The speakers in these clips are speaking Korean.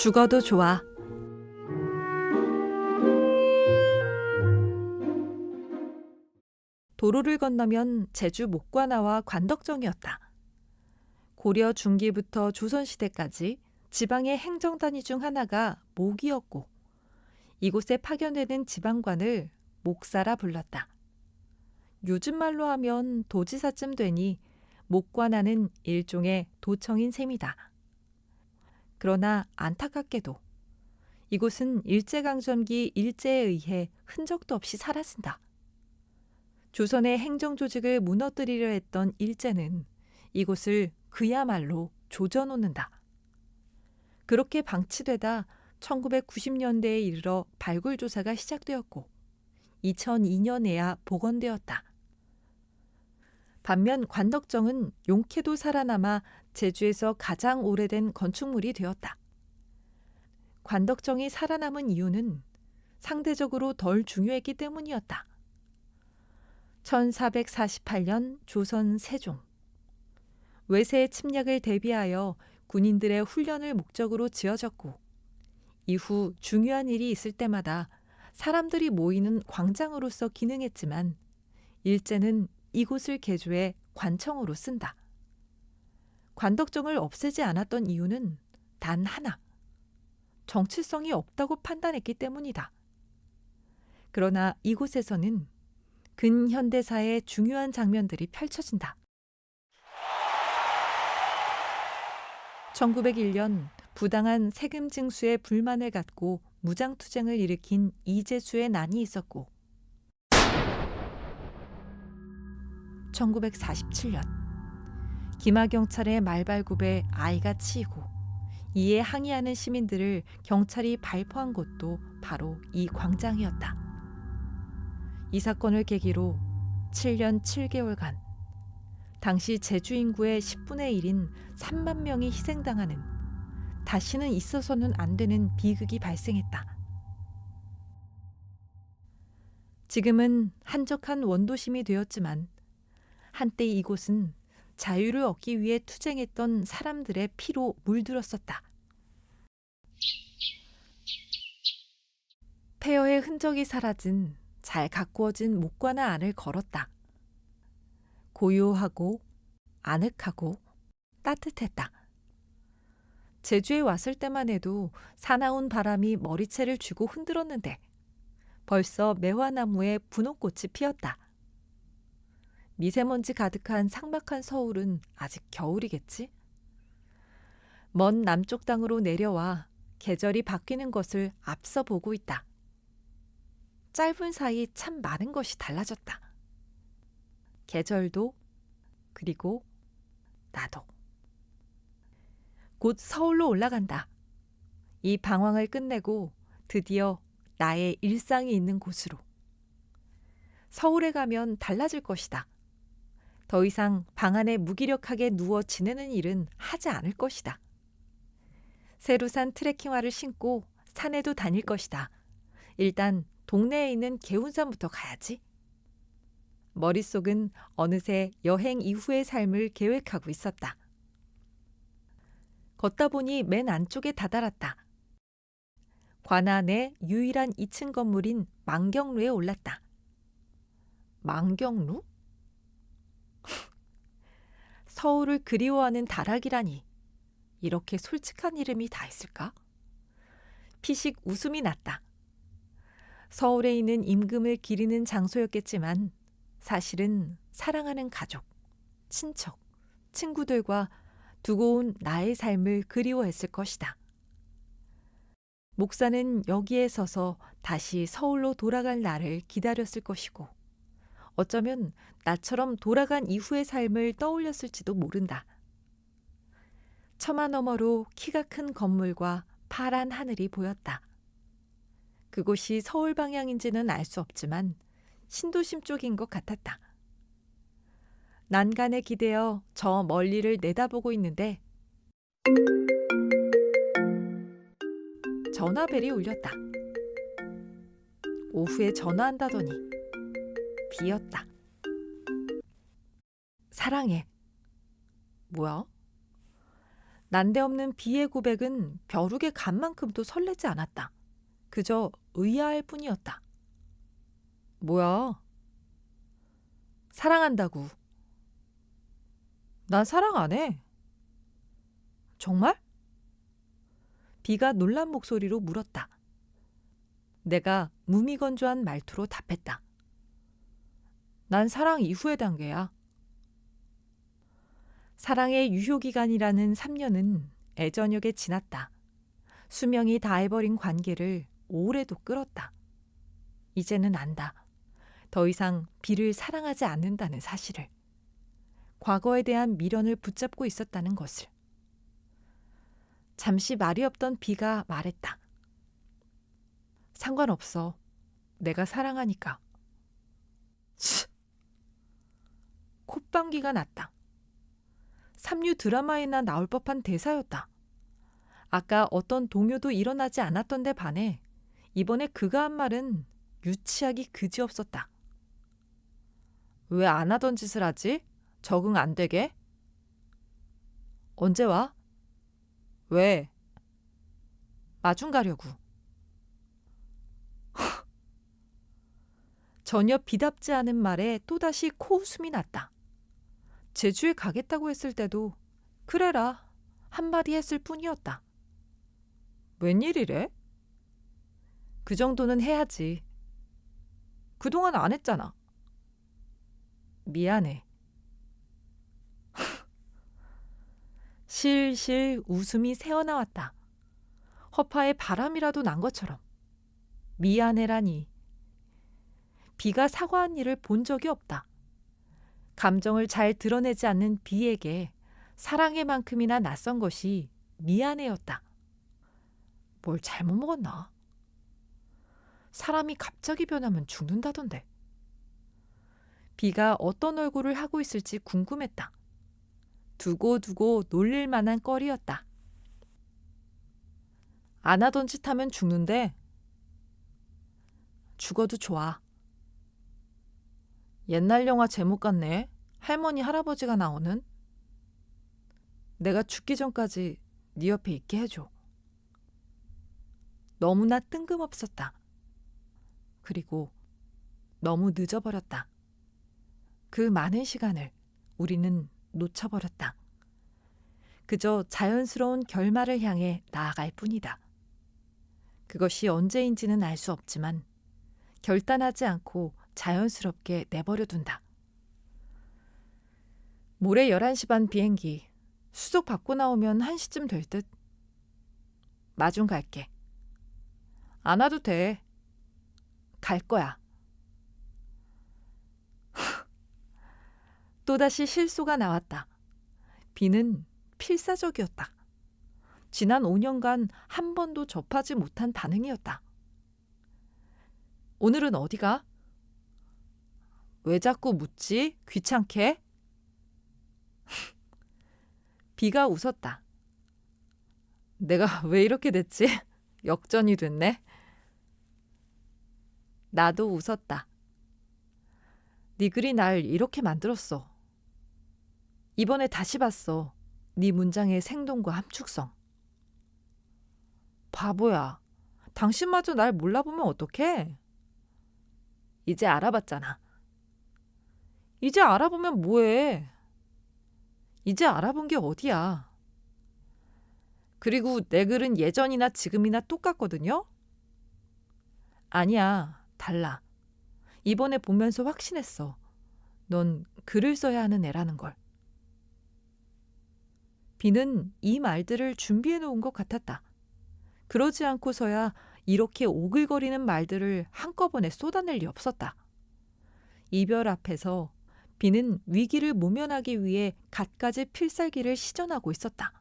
죽어도 좋아. 도로를 건너면 제주 목관와와 관덕정이었다. 고려 중기부터 조선시대까지 지방의 행정단위 중 하나가 목이었고 이곳에 파견되는 지방관을 목사라 불렀다. 요즘 말로 하면 도지사쯤 되니 목관하는 일종의 도청인 셈이다. 그러나 안타깝게도 이곳은 일제강점기 일제에 의해 흔적도 없이 사라진다. 조선의 행정조직을 무너뜨리려 했던 일제는 이곳을 그야말로 조져놓는다. 그렇게 방치되다 1990년대에 이르러 발굴조사가 시작되었고 2002년에야 복원되었다. 반면 관덕정은 용케도 살아남아 제주에서 가장 오래된 건축물이 되었다. 관덕정이 살아남은 이유는 상대적으로 덜 중요했기 때문이었다. 1448년 조선 세종. 외세의 침략을 대비하여 군인들의 훈련을 목적으로 지어졌고 이후 중요한 일이 있을 때마다 사람들이 모이는 광장으로서 기능했지만 일제는 이곳을 개조해 관청으로 쓴다. 관덕정을 없애지 않았던 이유는 단 하나. 정치성이 없다고 판단했기 때문이다. 그러나 이곳에서는 근현대사의 중요한 장면들이 펼쳐진다. 1901년 부당한 세금 징수에 불만을 갖고 무장투쟁을 일으킨 이재수의 난이 있었고 1947년 기마경찰의 말발굽에 아이가 치이고 이에 항의하는 시민들을 경찰이 발포한 곳도 바로 이 광장이었다. 이 사건을 계기로 7년 7개월간 당시 제주 인구의 10분의 1인 3만 명이 희생당하는 다시는 있어서는 안 되는 비극이 발생했다. 지금은 한적한 원도심이 되었지만 한때 이곳은 자유를 얻기 위해 투쟁했던 사람들의 피로 물들었었다. 폐허의 흔적이 사라진 잘 가꾸어진 목관화 안을 걸었다. 고요하고 아늑하고 따뜻했다. 제주에 왔을 때만 해도 사나운 바람이 머리채를 쥐고 흔들었는데 벌써 매화나무에 분홍꽃이 피었다. 미세먼지 가득한 삭막한 서울은 아직 겨울이겠지? 먼 남쪽 땅으로 내려와 계절이 바뀌는 것을 앞서 보고 있다. 짧은 사이 참 많은 것이 달라졌다. 계절도 그리고 나도. 곧 서울로 올라간다. 이 방황을 끝내고 드디어 나의 일상이 있는 곳으로. 서울에 가면 달라질 것이다. 더 이상 방 안에 무기력하게 누워 지내는 일은 하지 않을 것이다. 새로 산 트레킹화를 신고 산에도 다닐 것이다. 일단 동네에 있는 개운산부터 가야지. 머릿속은 어느새 여행 이후의 삶을 계획하고 있었다. 걷다 보니 맨 안쪽에 다다랐다. 관아 내 유일한 2층 건물인 망경루에 올랐다. 망경루? 서울을 그리워하는 다락이라니 이렇게 솔직한 이름이 다 있을까? 피식 웃음이 났다. 서울에 있는 임금을 기리는 장소였겠지만 사실은 사랑하는 가족, 친척, 친구들과 두고 온 나의 삶을 그리워했을 것이다. 목사는 여기에 서서 다시 서울로 돌아갈 날을 기다렸을 것이고 어쩌면 나처럼 돌아간 이후의 삶을 떠올렸을지도 모른다. 처마 너머로 키가 큰 건물과 파란 하늘이 보였다. 그곳이 서울 방향인지는 알 수 없지만 신도심 쪽인 것 같았다. 난간에 기대어 저 멀리를 내다보고 있는데 전화벨이 울렸다. 오후에 전화한다더니 비었다. 사랑해. 뭐야? 난데없는 비의 고백은 벼룩의 간만큼도 설레지 않았다. 그저 의아할 뿐이었다. 뭐야? 사랑한다고. 난 사랑 안 해. 정말? 비가 놀란 목소리로 물었다. 내가 무미건조한 말투로 답했다. 난 사랑 이후의 단계야. 사랑의 유효기간이라는 3년은 애저녁에 지났다. 수명이 다해버린 관계를 오래도 끌었다. 이제는 안다. 더 이상 비를 사랑하지 않는다는 사실을. 과거에 대한 미련을 붙잡고 있었다는 것을. 잠시 말이 없던 비가 말했다. 상관없어. 내가 사랑하니까. 치! 콧방귀가 났다. 삼류 드라마에나 나올 법한 대사였다. 아까 어떤 동요도 일어나지 않았던 데 반해 이번에 그가 한 말은 유치하기 그지없었다. 왜 안 하던 짓을 하지? 적응 안 되게? 언제 와? 왜? 마중 가려고. 전혀 비답지 않은 말에 또다시 코웃음이 났다. 제주에 가겠다고 했을 때도 그래라 한마디 했을 뿐이었다. 웬일이래? 그 정도는 해야지. 그동안 안 했잖아. 미안해. 실실 웃음이 새어나왔다. 허파에 바람이라도 난 것처럼. 미안해라니. 비가 사과한 일을 본 적이 없다. 감정을 잘 드러내지 않는 비에게 사랑의 만큼이나 낯선 것이 미안해였다. 뭘 잘못 먹었나? 사람이 갑자기 변하면 죽는다던데. 비가 어떤 얼굴을 하고 있을지 궁금했다. 두고두고 놀릴 만한 껄이었다. 안 하던 짓 하면 죽는데 죽어도 좋아. 옛날 영화 제목 같네. 할머니 할아버지가 나오는. 내가 죽기 전까지 네 옆에 있게 해줘. 너무나 뜬금없었다. 그리고 너무 늦어버렸다. 그 많은 시간을 우리는 놓쳐버렸다. 그저 자연스러운 결말을 향해 나아갈 뿐이다. 그것이 언제인지는 알 수 없지만 결단하지 않고 자연스럽게 내버려둔다. 모레 11시 반 비행기. 수속 받고 나오면 1시쯤 될 듯. 마중 갈게. 안 와도 돼. 갈 거야. 또다시 실소가 나왔다. 비는 필사적이었다. 지난 5년간 한 번도 접하지 못한 반응이었다. 오늘은 어디가? 왜 자꾸 묻지? 귀찮게? 비가 웃었다. 내가 왜 이렇게 됐지? 역전이 됐네. 나도 웃었다. 네 글이 날 이렇게 만들었어. 이번에 다시 봤어. 네 문장의 생동과 함축성. 바보야. 당신마저 날 몰라보면 어떡해? 이제 알아봤잖아. 이제 알아보면 뭐해? 이제 알아본 게 어디야? 그리고 내 글은 예전이나 지금이나 똑같거든요? 아니야, 달라. 이번에 보면서 확신했어. 넌 글을 써야 하는 애라는 걸. 비는 이 말들을 준비해 놓은 것 같았다. 그러지 않고서야 이렇게 오글거리는 말들을 한꺼번에 쏟아낼 리 없었다. 이별 앞에서 비는 위기를 모면하기 위해 갖가지 필살기를 시전하고 있었다.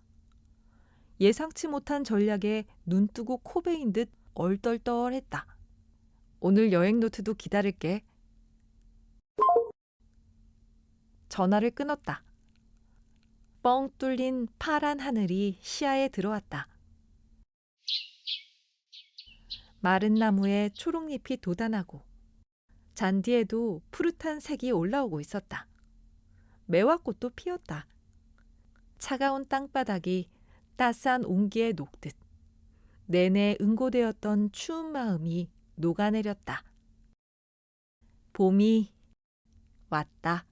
예상치 못한 전략에 눈뜨고 코 베인 듯 얼떨떨했다. 오늘 여행 노트도 기다릴게. 전화를 끊었다. 뻥 뚫린 파란 하늘이 시야에 들어왔다. 마른 나무에 초록잎이 돋아나고 잔디에도 푸릇한 색이 올라오고 있었다. 매화꽃도 피었다. 차가운 땅바닥이 따스한 온기에 녹듯 내내 응고되었던 추운 마음이 녹아내렸다. 봄이 왔다.